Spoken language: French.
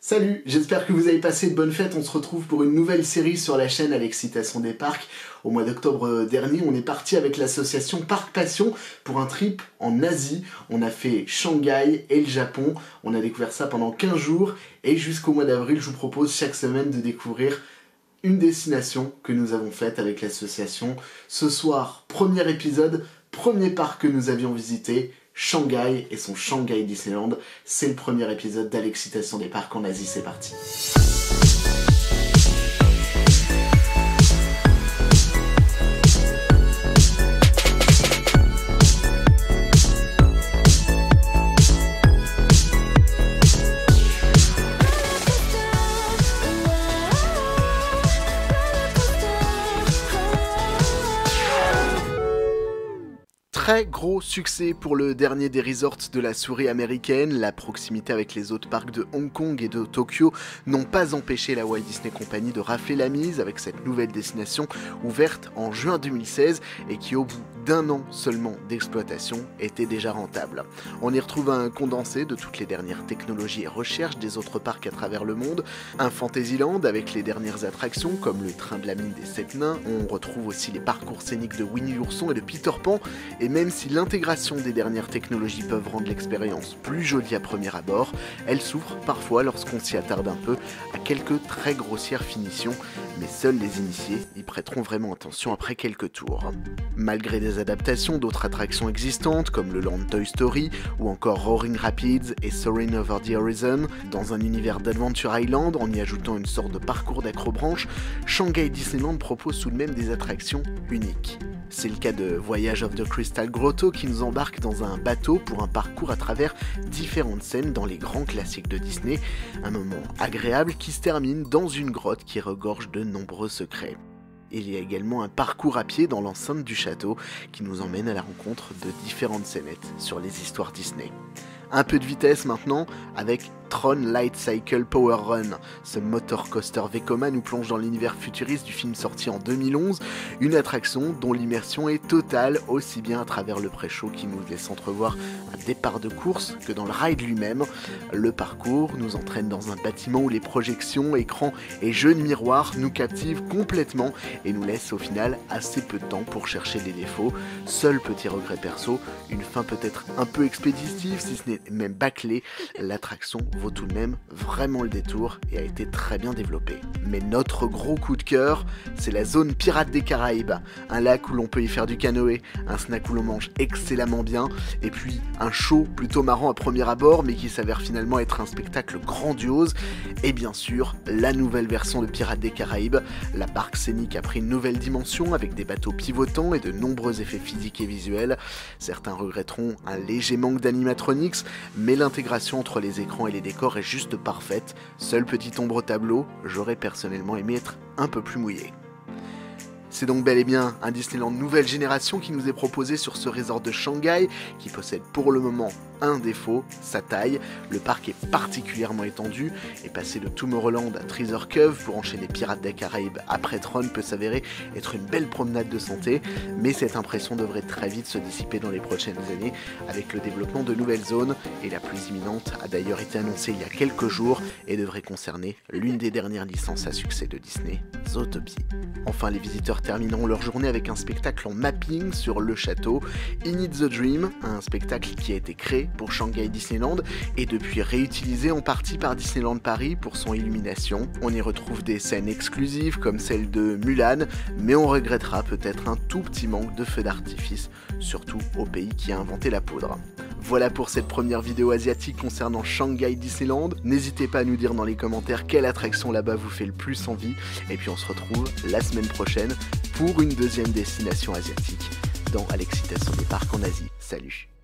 Salut, j'espère que vous avez passé de bonnes fêtes. On se retrouve pour une nouvelle série sur la chaîne à l'excitation des parcs. Au mois d'octobre dernier, on est parti avec l'association Parc Passion pour un trip en Asie. On a fait Shanghai et le Japon. On a découvert ça pendant 15 jours. Et jusqu'au mois d'avril, je vous propose chaque semaine de découvrir une destination que nous avons faite avec l'association. Ce soir, premier épisode, premier parc que nous avions visité, Shanghai et son Shanghai Disneyland. C'est le premier épisode d'À l'excitation des parcs en Asie, c'est parti. Très gros succès pour le dernier des resorts de la souris américaine. La proximité avec les autres parcs de Hong Kong et de Tokyo n'ont pas empêché la Walt Disney Company de rafler la mise avec cette nouvelle destination ouverte en juin 2016 et qui, au bout d'un an seulement d'exploitation, était déjà rentable. On y retrouve un condensé de toutes les dernières technologies et recherches des autres parcs à travers le monde, un Fantasyland avec les dernières attractions comme le train de la mine des 7 nains. On retrouve aussi les parcours scéniques de Winnie l'ourson et de Peter Pan, et même si l'intégration des dernières technologies peuvent rendre l'expérience plus jolie à premier abord, elle souffre parfois lorsqu'on s'y attarde un peu à quelques très grossières finitions, mais seuls les initiés y prêteront vraiment attention après quelques tours. Malgré des adaptations d'autres attractions existantes comme le Land Toy Story ou encore Roaring Rapids et Soaring Over the Horizon, dans un univers d'Adventure Island en y ajoutant une sorte de parcours d'acrobranche, Shanghai Disneyland propose tout de même des attractions uniques. C'est le cas de Voyage of the Crystal Grotto qui nous embarque dans un bateau pour un parcours à travers différentes scènes dans les grands classiques de Disney, un moment agréable qui se termine dans une grotte qui regorge de nombreux secrets. Il y a également un parcours à pied dans l'enceinte du château qui nous emmène à la rencontre de différentes scénettes sur les histoires Disney. Un peu de vitesse maintenant avec Tron Light Cycle Power Run. Ce motor coaster Vekoma nous plonge dans l'univers futuriste du film sorti en 2011, une attraction dont l'immersion est totale aussi bien à travers le pré-show qui nous laisse entrevoir un départ de course que dans le ride lui-même. Le parcours nous entraîne dans un bâtiment où les projections, écrans et jeux de miroirs nous captivent complètement et nous laissent au final assez peu de temps pour chercher les défauts. Seul petit regret perso, une fin peut-être un peu expéditive si ce n'est même bâclée, l'attraction vaut tout de même vraiment le détour et a été très bien développée. Mais notre gros coup de cœur, c'est la zone Pirates des Caraïbes, un lac où l'on peut y faire du canoë, un snack où l'on mange excellemment bien, et puis un show plutôt marrant à premier abord mais qui s'avère finalement être un spectacle grandiose, et bien sûr la nouvelle version de Pirates des Caraïbes. La parc scénique a pris une nouvelle dimension avec des bateaux pivotants et de nombreux effets physiques et visuels. Certains regretteront un léger manque d'animatronics, mais l'intégration entre les écrans et les décors est juste parfaite. Seule petite ombre au tableau, j'aurais personnellement aimé être un peu plus mouillé. C'est donc bel et bien un Disneyland nouvelle génération qui nous est proposé sur ce resort de Shanghai, qui possède pour le moment un défaut, sa taille. Le parc est particulièrement étendu, et passer de Tomorrowland à Treasure Cove pour enchaîner Pirates des Caraïbes après Tron peut s'avérer être une belle promenade de santé, mais cette impression devrait très vite se dissiper dans les prochaines années avec le développement de nouvelles zones, et la plus imminente a d'ailleurs été annoncée il y a quelques jours et devrait concerner l'une des dernières licences à succès de Disney, Zootopia. Enfin, les visiteurs termineront leur journée avec un spectacle en mapping sur le château, In It the Dream, un spectacle qui a été créé pour Shanghai Disneyland et depuis réutilisé en partie par Disneyland Paris pour son illumination. On y retrouve des scènes exclusives comme celle de Mulan, mais on regrettera peut-être un tout petit manque de feux d'artifice, surtout au pays qui a inventé la poudre. Voilà pour cette première vidéo asiatique concernant Shanghai Disneyland. N'hésitez pas à nous dire dans les commentaires quelle attraction là-bas vous fait le plus envie. Et puis on se retrouve la semaine prochaine pour une deuxième destination asiatique dans À l'excitation des parcs en Asie. Salut!